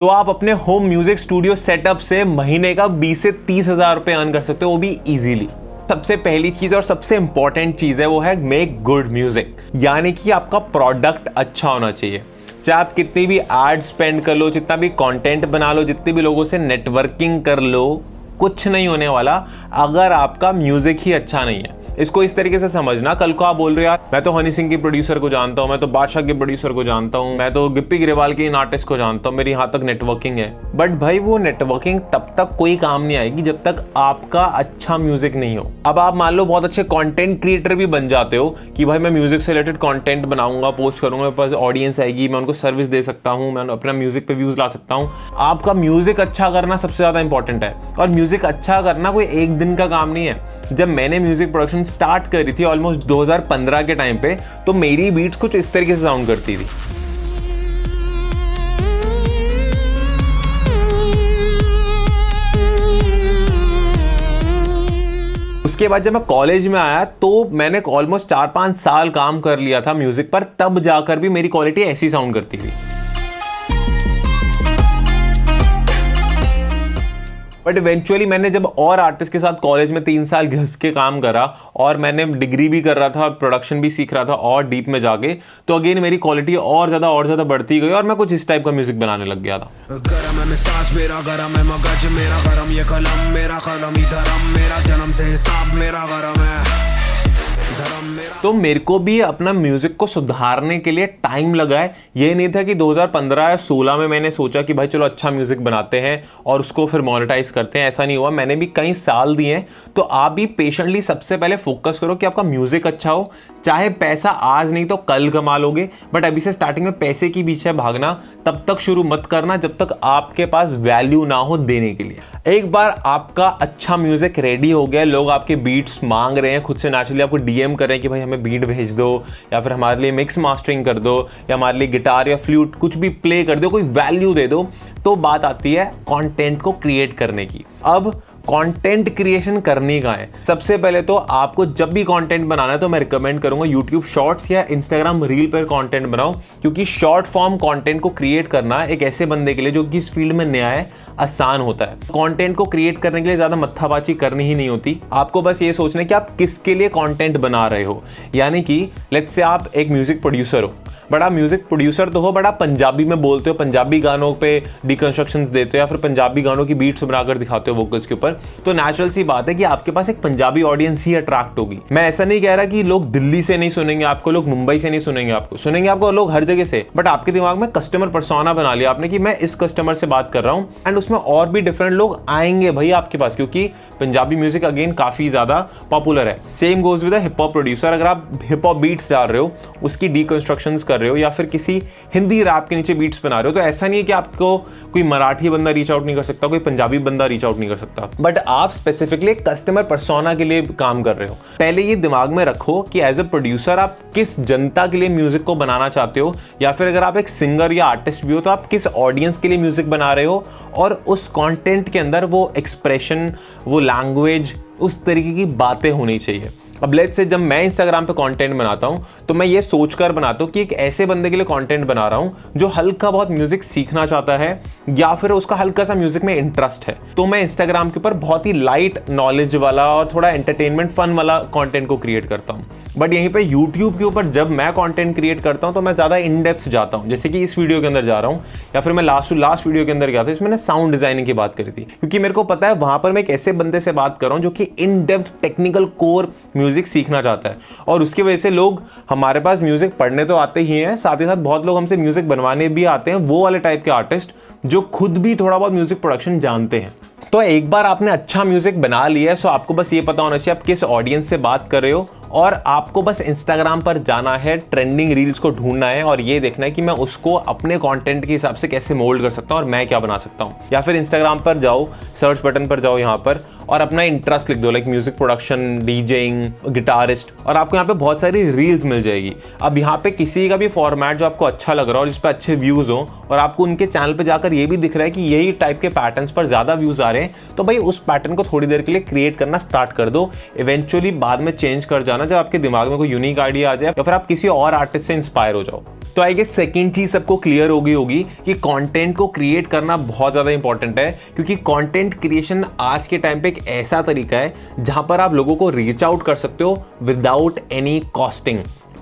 तो आप अपने होम म्यूजिक स्टूडियो सेटअप से महीने का 20 से 30 हज़ार रुपये अर्न कर सकते हो, वो भी इजीली। सबसे पहली चीज और सबसे इंपॉर्टेंट चीज है वो है मेक गुड म्यूजिक, यानी कि आपका प्रोडक्ट अच्छा होना चाहिए। चाहे आप कितनी भी एड स्पेंड कर लो, जितना भी कंटेंट बना लो, जितने भी लोगों से नेटवर्किंग कर लो, कुछ नहीं होने वाला अगर आपका म्यूजिक ही अच्छा नहीं है। इसको इस तरीके से समझना, कल को आप बोल रहे हो यार मैं तो हनी सिंह के प्रोड्यूसर को जानता हूँ, मैं तो बादशाह के प्रोड्यूसर को जानता हूँ, मैं तो गिप्पी ग्रेवाल के इन आर्टिस्ट को जानता हूँ, मेरी यहाँ तक नेटवर्किंग है। बट भाई वो नेटवर्किंग तब तक कोई काम नहीं आएगी जब तक आपका अच्छा म्यूजिक नहीं हो। अब आप मान लो बहुत अच्छे कंटेंट क्रिएटर भी बन जाते हो कि भाई मैं म्यूजिक से रिलेटेड कंटेंट बनाऊंगा, पोस्ट करूंगा, मेरे पास ऑडियंस आएगी, मैं उनको सर्विस दे सकता हूँ, मैं अपना म्यूजिक पे व्यूज ला सकता हूँ। आपका म्यूजिक अच्छा करना सबसे ज्यादा इंपॉर्टेंट है, और म्यूजिक अच्छा करना कोई एक दिन का काम नहीं है। जब मैंने म्यूजिक प्रोडक्शन स्टार्ट करी थी ऑलमोस्ट 2015 के टाइम पे, तो मेरी बीट्स कुछ इस तरीके से साउंड करती थी। उसके बाद जब मैं कॉलेज में आया तो मैंने ऑलमोस्ट 4-5 साल काम कर लिया था म्यूजिक पर, तब जाकर भी मेरी क्वालिटी ऐसी साउंड करती थी। बट इवेंचुअली मैंने जब और आर्टिस्ट के साथ कॉलेज में 3 साल घिस के काम करा, और मैंने डिग्री भी कर रहा था, प्रोडक्शन भी सीख रहा था और डीप में जाके, तो अगेन मेरी क्वालिटी और ज्यादा बढ़ती गई और मैं कुछ इस टाइप का म्यूजिक बनाने लग गया था। गरम है मिजाज मेरा, गरम है मगज मेरा, गरम ये कलम मेरा, कलम ही धर्म मेरा, जन्म से हिसाब मेरा गरम है। तो मेरे को भी अपना म्यूजिक को सुधारने के लिए टाइम लगा है। ये नहीं था कि 2015 या 16 में मैंने सोचा कि भाई चलो अच्छा म्यूजिक बनाते हैं और उसको फिर मोनेटाइज करते हैं, ऐसा नहीं हुआ। मैंने भी कई साल दिए हैं। तो आप भी पेशेंटली सबसे पहले फोकस करो कि आपका म्यूजिक अच्छा हो। चाहे पैसा आज नहीं तो कल कमा लोगे, बट अभी से स्टार्टिंग में पैसे के पीछे भागना तब तक शुरू मत करना जब तक आपके पास वैल्यू ना हो देने के लिए। एक बार आपका अच्छा म्यूजिक रेडी हो गया, लोग आपके बीट्स मांग रहे हैं, खुद से नेचुरली आपको डीएम कर रहे हैं कि भाई हमें बीट भेज दो, या फिर हमारे लिए मिक्स मास्टरिंग कर दो, या हमारे लिए गिटार या फ्लूट कुछ भी प्ले कर दो, कोई वैल्यू दे दो, तो बात आती है कंटेंट को क्रिएट करने की। अब कंटेंट क्रिएशन करनी का है। सबसे पहले तो आपको जब भी कंटेंट बनाना है तो मैं रिकमेंड करूंगा यूट्यूब शॉर्ट्स या इंस्टाग्राम रील पर कंटेंट बनाओ, क्योंकि शॉर्ट फॉर्म कंटेंट को क्रिएट करना एक ऐसे बंदे के लिए जो कि इस फील्ड में नया है आसान होता है। कंटेंट को क्रिएट करने के लिए ज्यादा मत्थाबाजी करनी ही नहीं होती। आपको बस ये सोचना है कि आप किसके लिए कंटेंट बना रहे हो। यानी कि लेट्स से आप एक म्यूजिक प्रोड्यूसर हो, बड़ा म्यूजिक प्रोड्यूसर तो हो, बड़ा पंजाबी में बोलते हो, पंजाबी गानों पे डिकंस्ट्रक्शंस देते हो, या फिर पंजाबी गानों की बीट्स बनाकर दिखाते हो वोकल्स के ऊपर, तो नेचुरल सी बात है कि आपके पास एक पंजाबी ऑडियंस ही अट्रैक्ट होगी। मैं ऐसा नहीं कह रहा कि लोग दिल्ली से नहीं सुनेंगे आपको, लोग मुंबई से नहीं सुनेंगे आपको, सुनेंगे आपको लोग हर जगह से, बट आपके दिमाग में कस्टमर पर्सोना बना लिया आपने कि मैं इस कस्टमर से बात कर रहा हूँ, एंड उसमें और भी डिफरेंट लोग आएंगे भाई आपके पास, क्योंकि पंजाबी म्यूजिक अगेन काफी ज्यादा पॉपुलर है। Same goes with hip hop producer. अगर आप हिप हॉप बीट्स डाल रहे हो, उसकी डीकंस्ट्रक्शंस कर रहे हो, या फिर किसी हिंदी रैप के नीचे बीट्स बना रहे हो, तो ऐसा नहीं है कि आपको कोई मराठी बंदा रीच आउट नहीं कर सकता, कोई पंजाबी बंदा रीच आउट नहीं कर सकता, बट आप स्पेसिफिकली कस्टमर पर्सोना के लिए काम कर रहे हो। पहले ये दिमाग में रखो कि एज अ प्रोड्यूसर आप किस जनता के लिए म्यूजिक को बनाना चाहते हो, या फिर अगर आप एक सिंगर या आर्टिस्ट भी हो तो आप किस ऑडियंस के लिए म्यूजिक बना रहे हो, और उस कंटेंट के अंदर वो एक्सप्रेशन, वो लैंग्वेज, उस तरीके की बातें होनी चाहिए। अब लेट्स से जब मैं इंस्टाग्राम पे कंटेंट बनाता हूँ तो मैं ये सोचकर बनाता हूँ कि एक ऐसे बंदे के लिए कंटेंट बना रहा हूँ जो हल्का बहुत म्यूजिक सीखना चाहता है, या फिर उसका हल्का सा म्यूजिक में इंटरेस्ट है। तो मैं इंस्टाग्राम के ऊपर बहुत ही लाइट नॉलेज वाला और थोड़ा एंटरटेनमेंट फन वाला कंटेंट को क्रिएट करता हूँ। बट यहीं पे यूट्यूब के ऊपर जब मैं कंटेंट क्रिएट करता हूँ तो मैं ज़्यादा इन डेप्थ जाता हूँ, जैसे कि इस वीडियो के अंदर जा रहा हूँ, या फिर मैं लास्ट वीडियो के अंदर गया था, इसमें मैंने साउंड डिजाइनिंग की बात करी थी, क्योंकि मेरे को पता है वहां पर मैं एक ऐसे बंदे से बात कर रहा हूँ जो कि in depth technical core music सीखना चाहता है। और उसकी वजह से लोग हमारे पास म्यूजिक पढ़ने तो आते ही हैं, साथ ही साथ बहुत लोग हमसे म्यूजिक बनवाने भी आते हैं, वो वाले टाइप के आर्टिस्ट जो खुद भी थोड़ा बहुत म्यूजिक प्रोडक्शन जानते हैं। तो एक बार आपने अच्छा म्यूजिक बना लिया है, सो आपको बस ये पता होना चाहिए आप किस ऑडियंस से बात कर रहे हो, और आपको बस इंस्टाग्राम पर जाना है, ट्रेंडिंग रील्स को ढूंढना है और ये देखना है कि मैं उसको अपने कंटेंट के हिसाब से कैसे मोल्ड कर सकता हूँ और मैं क्या बना सकता हूँ। या फिर इंस्टाग्राम पर जाओ, सर्च बटन पर जाओ यहाँ पर, और अपना इंटरेस्ट लिख दो, like music production, DJing, guitarist, और आपको यहाँ पे बहुत सारी रील्स मिल जाएगी। अब यहाँ पे किसी का भी फॉर्मेट जो आपको अच्छा लग रहा हो, जिस पे अच्छे व्यूज हो, और आपको उनके चैनल पे जाकर ये भी दिख रहा है कि यही टाइप के पैटर्न्स पर ज्यादा व्यूज आ रहे हैं, तो भाई उस पैटर्न को थोड़ी देर के लिए क्रिएट करना स्टार्ट कर दो। इवेंचुअली बाद में चेंज कर जाना जब आपके दिमाग में कोई यूनिक आइडिया आ जाए या फिर आप किसी और आर्टिस्ट से इंस्पायर हो जाओ। तो आई गेस सेकंड चीज सबको क्लियर हो गई होगी कि कंटेंट को क्रिएट करना बहुत ज्यादा इंपॉर्टेंट है, क्योंकि कंटेंट क्रिएशन आज के टाइम पे एक ऐसा तरीका है जहां पर आप लोगों को रीच आउट कर सकते हो विदाउट एनी कॉस्टिंग।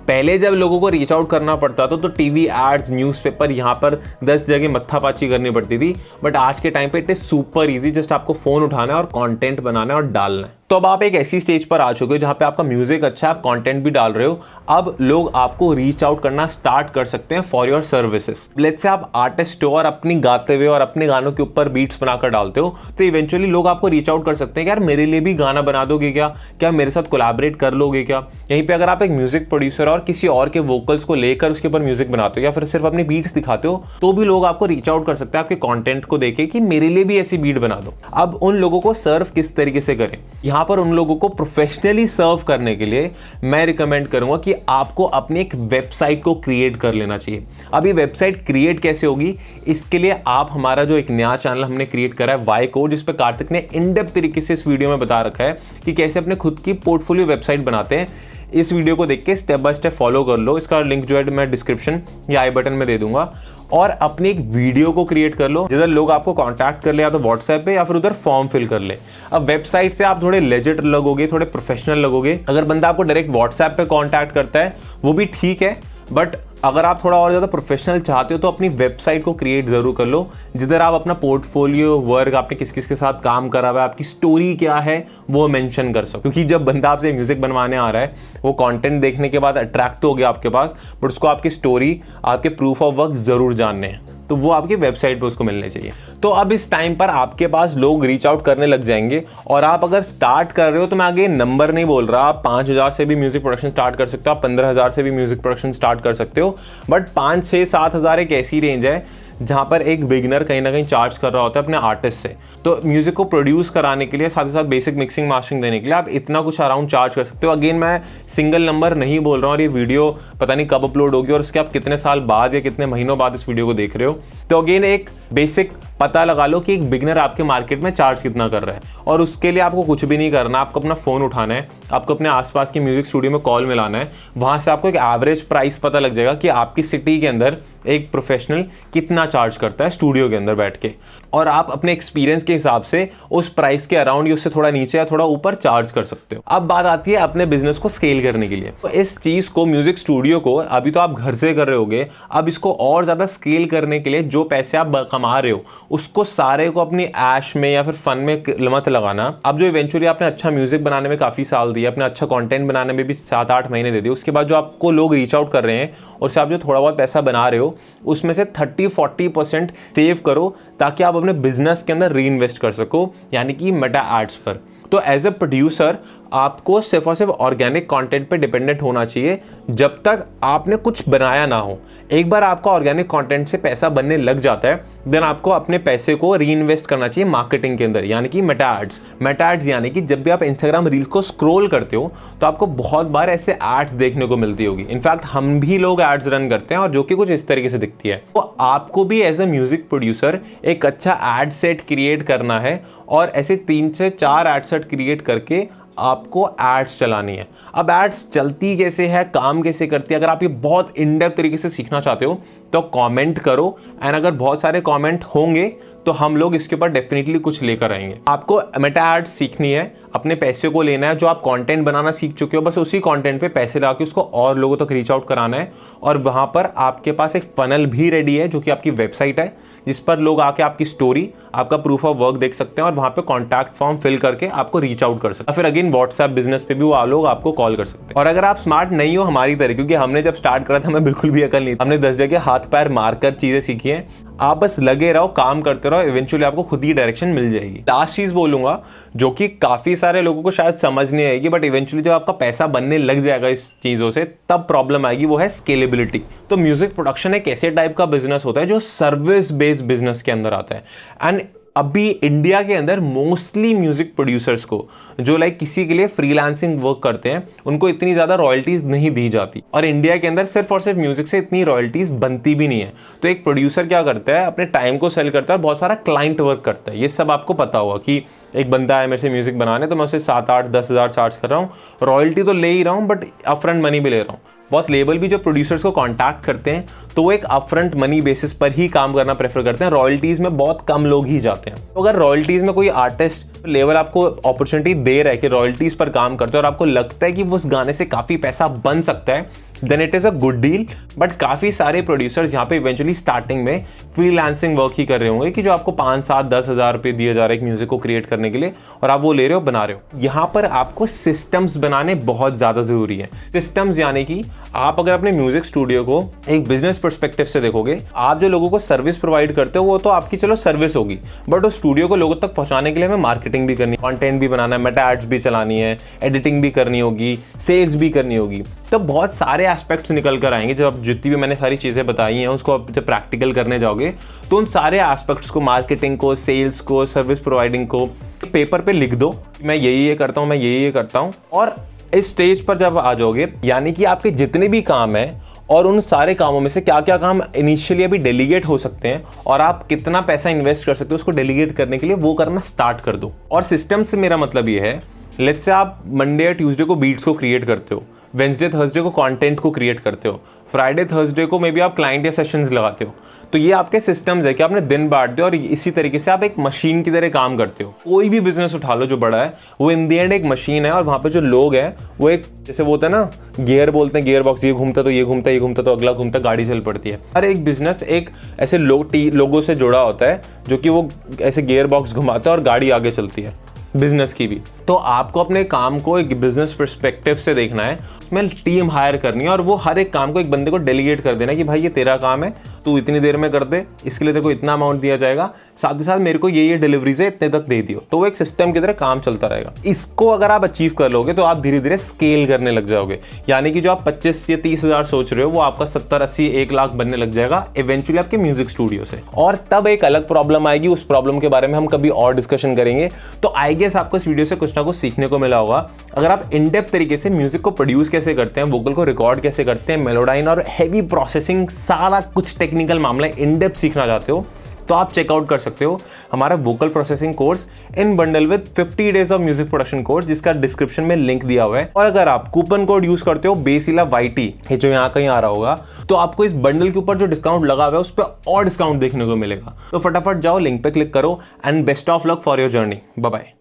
पहले जब लोगों को रीच आउट करना पड़ता था तो टीवी एड्स, न्यूज़पेपर, यहाँ पर 10 जगह मत्थापाची करनी पड़ती थी, बट आज के टाइम पे it is super easy, just आपको फोन उठाना है और कंटेंट बनाना है और डालना है। तो अब आप एक ऐसी स्टेज पर आ चुके हो जहाँ पे आपका म्यूजिक अच्छा है, आप कंटेंट भी डाल रहे हो, अब लोग आपको रीच आउट करना स्टार्ट कर सकते हैं for your services. Let's say आप आर्टिस्ट हो और अपनी गाते हुए और अपने गानों के ऊपर बीट्स बनाकर डालते हो, तो इवेंचुअली लोग आपको रीच आउट कर सकते हैं कि यार मेरे लिए भी गाना बना दोगे क्या मेरे साथ कोलैबोरेट कर लोगे क्या। यहीं पे अगर आप एक म्यूजिक प्रोड्यूसर और किसी और के वोकल्स को लेकर उसके ऊपर म्यूजिक बनाते हो या फिर सिर्फ अपनी बीट्स दिखाते हो, तो भी लोग आपको रीच आउट कर सकते हैं आपके कंटेंट को देखे कि मेरे लिए भी ऐसी बीट बना दो। अब उन लोगों को सर्व किस तरीके से करें, यहाँ पर उन लोगों को प्रोफेशनली सर्व करने के लिए मैं रिकमेंड करूंगा कि आपको अपनी एक वेबसाइट को क्रिएट कर लेना चाहिए। अब ये वेबसाइट क्रिएट कैसे होगी, इसके लिए आप हमारा जो एक नया चैनल हमने क्रिएट करा है वाई कोड, जिस पर कार्तिक ने इन डेप्थ तरीके से इस वीडियो में बता रखा है कि कैसे अपने खुद की पोर्टफोलियो वेबसाइट बनाते हैं। इस वीडियो को देख के स्टेप बाय स्टेप फॉलो कर लो, इसका लिंक जो है मैं डिस्क्रिप्शन या आई बटन में दे दूंगा, और अपनी एक वीडियो को क्रिएट कर लो जिधर लोग आपको कांटेक्ट कर ले, या तो व्हाट्सएप पे या फिर उधर फॉर्म फिल कर ले। अब वेबसाइट से आप थोड़े लेजिट लगोगे, थोड़े प्रोफेशनल लगोगे। अगर बंदा आपको डायरेक्ट व्हाट्सएप पे कांटेक्ट करता है वो भी ठीक है, बट अगर आप थोड़ा और ज़्यादा प्रोफेशनल चाहते हो तो अपनी वेबसाइट को क्रिएट ज़रूर कर लो, जिधर आप अपना पोर्टफोलियो, वर्क, आपने किस किस के साथ काम करा हुआ है, आपकी स्टोरी क्या है वो मेंशन कर सको। क्योंकि जब बंदा आपसे म्यूजिक बनवाने आ रहा है, वो कंटेंट देखने के बाद अट्रैक्ट हो गया आपके पास, बट उसको आपकी स्टोरी, आपके प्रूफ ऑफ वर्क ज़रूर जानने हैं, तो वो आपकी वेबसाइट पर उसको मिलने चाहिए। तो अब इस टाइम पर आपके पास लोग रीच आउट करने लग जाएंगे, और आप अगर स्टार्ट कर रहे हो तो मैं आगे नंबर नहीं बोल रहा, आप 5,000 से भी म्यूजिक प्रोडक्शन स्टार्ट कर सकते हो, आप 15,000 से भी म्यूजिक प्रोडक्शन स्टार्ट कर सकते हो, बट 5, 6, 7 हज़ार एक ऐसी रेंज है जहाँ पर एक बिगिनर कहीं ना कहीं चार्ज कर रहा होता है अपने आर्टिस्ट से। तो म्यूजिक को प्रोड्यूस कराने के लिए, साथ ही साथ बेसिक मिक्सिंग मास्टरिंग देने के लिए आप इतना कुछ अराउंड चार्ज कर सकते हो। अगेन मैं सिंगल नंबर नहीं बोल रहा हूँ, और ये वीडियो पता नहीं कब अपलोड होगी और उसके आप कितने साल बाद या कितने महीनों बाद इस वीडियो को देख रहे हो, तो अगेन एक बेसिक पता लगा लो कि एक बिगनर आपके मार्केट में चार्ज कितना कर रहा है। और उसके लिए आपको कुछ भी नहीं करना, आपको अपना फ़ोन उठाना है, आपको अपने आसपास की म्यूजिक स्टूडियो में कॉल मिलाना है, वहाँ से आपको एक एवरेज प्राइस पता लग जाएगा कि आपकी सिटी के अंदर एक प्रोफेशनल कितना चार्ज करता है स्टूडियो के अंदर बैठ के, और आप अपने एक्सपीरियंस के हिसाब से उस प्राइस के अराउंड, उससे थोड़ा नीचे या थोड़ा ऊपर चार्ज कर सकते हो। अब बात आती है अपने बिजनेस को स्केल करने के लिए। तो इस चीज़ को, म्यूजिक स्टूडियो को, अभी तो आप घर से कर रहे होगे, अब इसको और ज़्यादा स्केल करने के लिए जो पैसे आप कमा रहे हो उसको सारे को अपनी ऐश में या फिर फन में मत लगाना। अब जो इवेंचुअली आपने अच्छा म्यूजिक बनाने में काफ़ी साल दिया, अपने अच्छा कंटेंट बनाने में भी 7-8 महीने दे दिए, उसके बाद जो आपको लोग रीच आउट कर रहे हैं और उससे आप जो थोड़ा बहुत पैसा बना रहे हो उसमें से 30-40% सेव करो, ताकि आप अपने बिजनेस के अंदर री इन्वेस्ट कर सको, यानी कि मेटा एड्स पर। तो एज ए प्रोड्यूसर आपको सिर्फ और सिर्फ ऑर्गेनिक कंटेंट पे डिपेंडेंट होना चाहिए जब तक आपने कुछ बनाया ना हो। एक बार आपका ऑर्गेनिक कंटेंट से पैसा बनने लग जाता है, देन आपको अपने पैसे को री इन्वेस्ट करना चाहिए मार्केटिंग के अंदर, यानी कि मेटा एड्स। मेटा एड्स यानी कि जब भी आप इंस्टाग्राम रील्स को स्क्रॉल करते हो तो आपको बहुत बार ऐसे एड्स देखने को मिलती होगी। इनफैक्ट हम भी लोग एड्स रन करते हैं, और जो कि कुछ इस तरीके से दिखती है। तो आपको भी एज ए म्यूजिक प्रोड्यूसर एक अच्छा एड सेट क्रिएट करना है, और ऐसे 3 से 4 एड सेट क्रिएट करके आपको एड्स चलानी है। अब एड्स चलती कैसे है, काम कैसे करती है, अगर आप ये बहुत इन डेप्थ तरीके से सीखना चाहते हो तो कमेंट करो, एंड अगर बहुत सारे कमेंट होंगे तो हम लोग इसके ऊपर डेफिनेटली कुछ लेकर आएंगे। आपको मेटा एड्स सीखनी है, अपने पैसे को लेना है, जो आप कंटेंट बनाना सीख चुके हो बस उसी कंटेंट पे पैसे लगा के उसको और लोगों तक रीच आउट कराना है। और वहाँ पर आपके पास एक फनल भी रेडी है जो कि आपकी वेबसाइट है, जिस पर लोग आके आपकी स्टोरी, आपका प्रूफ ऑफ वर्क देख सकते हैं, और वहाँ पे कॉन्टैक्ट फॉर्म फिल करके आपको रीच आउट कर सकते हैं। फिर अगेन व्हाट्सएप बिजनेस पे भी वो लोग आपको कॉल कर सकते हैं। और अगर आप स्मार्ट नहीं हो हमारी तरह, क्योंकि हमने जब स्टार्ट करा था हमें बिल्कुल भी अकल नहीं थी, हमने 10 जगह हाथ पैर मारकर चीजें सीखी हैं। आप बस लगे रहो, काम करते रहो, इवेंचुअली आपको खुद ही डायरेक्शन मिल जाएगी। लास्ट चीज बोलूंगा जो कि काफी सारे लोगों को शायद समझ नहीं आएगी, बट इवेंचुअली जब आपका पैसा बनने लग जाएगा इस चीजों से तब प्रॉब्लम आएगी, वो है स्केलेबिलिटी। तो म्यूजिक प्रोडक्शन एक ऐसे टाइप का बिजनेस होता है जो सर्विस बेस्ड बिजनेस के अंदर आता है, एंड अभी इंडिया के अंदर मोस्टली म्यूजिक प्रोड्यूसर्स को जो लाइक किसी के लिए फ्रीलांसिंग वर्क करते हैं उनको इतनी ज़्यादा रॉयल्टीज़ नहीं दी जाती, और इंडिया के अंदर सिर्फ और सिर्फ म्यूजिक से इतनी रॉयल्टीज़ बनती भी नहीं है। तो एक प्रोड्यूसर क्या करता है, अपने टाइम को सेल करता है, बहुत सारा क्लाइंट वर्क करता है। ये सब आपको पता होगा कि एक बंदा है मेरे से म्यूजिक बनाने, तो मैं उसे 7-8-10 हज़ार चार्ज कर रहा हूँ, रॉयल्टी तो ले ही रहा हूँ बट अपफ्रंट मनी भी ले रहा हूँ। बहुत लेबल भी जो प्रोड्यूसर्स को कांटेक्ट करते हैं तो वो एक अपफ्रंट मनी बेसिस पर ही काम करना प्रेफर करते हैं, रॉयल्टीज़ में बहुत कम लोग ही जाते हैं। तो अगर रॉयल्टीज़ में कोई आर्टिस्ट लेवल आपको अपॉर्चुनिटी दे रहा है कि रॉयल्टीज़ पर काम करते हैं और आपको लगता है कि उस गाने से काफ़ी पैसा बन सकता है, then it is a good deal. But काफ़ी सारे प्रोड्यूसर्स यहाँ पे इवेंचुअली स्टार्टिंग में फ्रीलांसिंग वर्क ही कर रहे होंगे कि जो आपको 5-7-10 हज़ार रुपये दिए जा रहे हैं एक म्यूजिक को क्रिएट करने के लिए, और आप वो ले रहे हो, बना रहे हो। यहाँ पर आपको सिस्टम्स बनाने बहुत ज़्यादा ज़रूरी है। सिस्टम्स यानी कि आप अगर अपने म्यूजिक स्टूडियो को एक बिजनेस पर्सपेक्टिव से देखोगे, आप जो लोगों को सर्विस प्रोवाइड करते हो वो तो आपकी चलो सर्विस होगी, बट उस स्टूडियो को लोगों तक पहुंचाने के लिए हमें मार्केटिंग भी करनी, कंटेंट भी बनाना है, मेटा एड्स भी चलानी है, एडिटिंग भी करनी होगी, सेल्स भी करनी होगी। तो बहुत सारे एस्पेक्ट्स निकल कर आएंगे। जब आप जितनी भी मैंने सारी चीज़ें बताई हैं उसको आप जब प्रैक्टिकल करने जाओगे तो उन सारे एस्पेक्ट्स को, मार्केटिंग को, सेल्स को, सर्विस प्रोवाइडिंग को पेपर पे लिख दो, मैं ये करता हूँ, मैं ये करता हूँ। और इस स्टेज पर जब आ जाओगे, यानी कि आपके जितने भी काम हैं और उन सारे कामों में से क्या क्या काम इनिशियली अभी डेलीगेट हो सकते हैं और आप कितना पैसा इन्वेस्ट कर सकते हो उसको डेलीगेट करने के लिए, वो करना स्टार्ट कर दो। और सिस्टम से मेरा मतलब ये है, लेट्स से आप मंडे या ट्यूसडे को बीट्स को क्रिएट करते हो, वेंसडे थर्सडे को कंटेंट को क्रिएट करते हो, फ्राइडे थर्सडे को मे बी आप क्लाइंट या सेशंस लगाते हो। तो ये आपके सिस्टम्स है कि आपने दिन बांट दिया और इसी तरीके से आप एक मशीन की तरह काम करते हो। कोई भी बिजनेस उठा लो जो बड़ा है, वो इन दी एंड एक मशीन है, और वहाँ पे जो लोग हैं वो एक, जैसे वो होता है ना गियर बोलते हैं, गियर बॉक्स, ये घूमता तो ये घूमता, ये घूमता तो अगला घूमता, गाड़ी चल पड़ती है। हर एक बिजनेस एक ऐसे लोगों से जुड़ा होता है जो कि वो ऐसे गियर बॉक्स घुमाता है और गाड़ी आगे चलती है, बिजनेस की भी। तो आपको अपने काम को एक बिजनेस पर्सपेक्टिव से देखना है, उसमें टीम हायर करनी है और वो हर एक काम को एक बंदे को डेलीगेट कर देना कि भाई ये तेरा काम है, तू इतनी देर में कर दे, इसके लिए तेरे को इतना अमाउंट दिया जाएगा, साथ ही साथ मेरे को ये डिलीवरीज है इतने तक दे दियो। तो वो एक सिस्टम की तरह काम चलता रहेगा। इसको अगर आप अचीव कर लोगे तो आप धीरे धीरे स्केल करने लग जाओगे, यानी कि जो आप 25 या 30 हज़ार सोच रहे हो वो आपका 70-80 1 लाख बनने लग जाएगा इवेंचुअली आपके म्यूजिक स्टूडियो से। और तब एक अलग प्रॉब्लम आएगी, उस प्रॉब्लम के बारे में हम कभी और डिस्कशन करेंगे। तो आई गेस आपको इस वीडियो से कुछ ना कुछ सीखने को मिला होगा। अगर आप इन डेप्थ तरीके से म्यूजिक को प्रोड्यूस कैसे करते हैं, वोकल को रिकॉर्ड कैसे करते हैं, मेलोडाइन और हैवी प्रोसेसिंग, सारा कुछ टेक्निकल मामला इन डेप्थ सीखना चाहते हो, तो आप चेकआउट कर सकते हो हमारा vocal processing course in bundle with 50 days of music production course, जिसका डिस्क्रिप्शन में लिंक दिया हुआ है। और अगर आप कूपन कोड यूज करते हो बेसिला YT, ये जो यहाँ कहीं आ रहा होगा, तो आपको इस बंडल के ऊपर जो डिस्काउंट लगा हुआ है उस पर और डिस्काउंट देखने को मिलेगा। तो फटाफट जाओ, लिंक पे क्लिक करो and best of luck for your journey. Bye bye.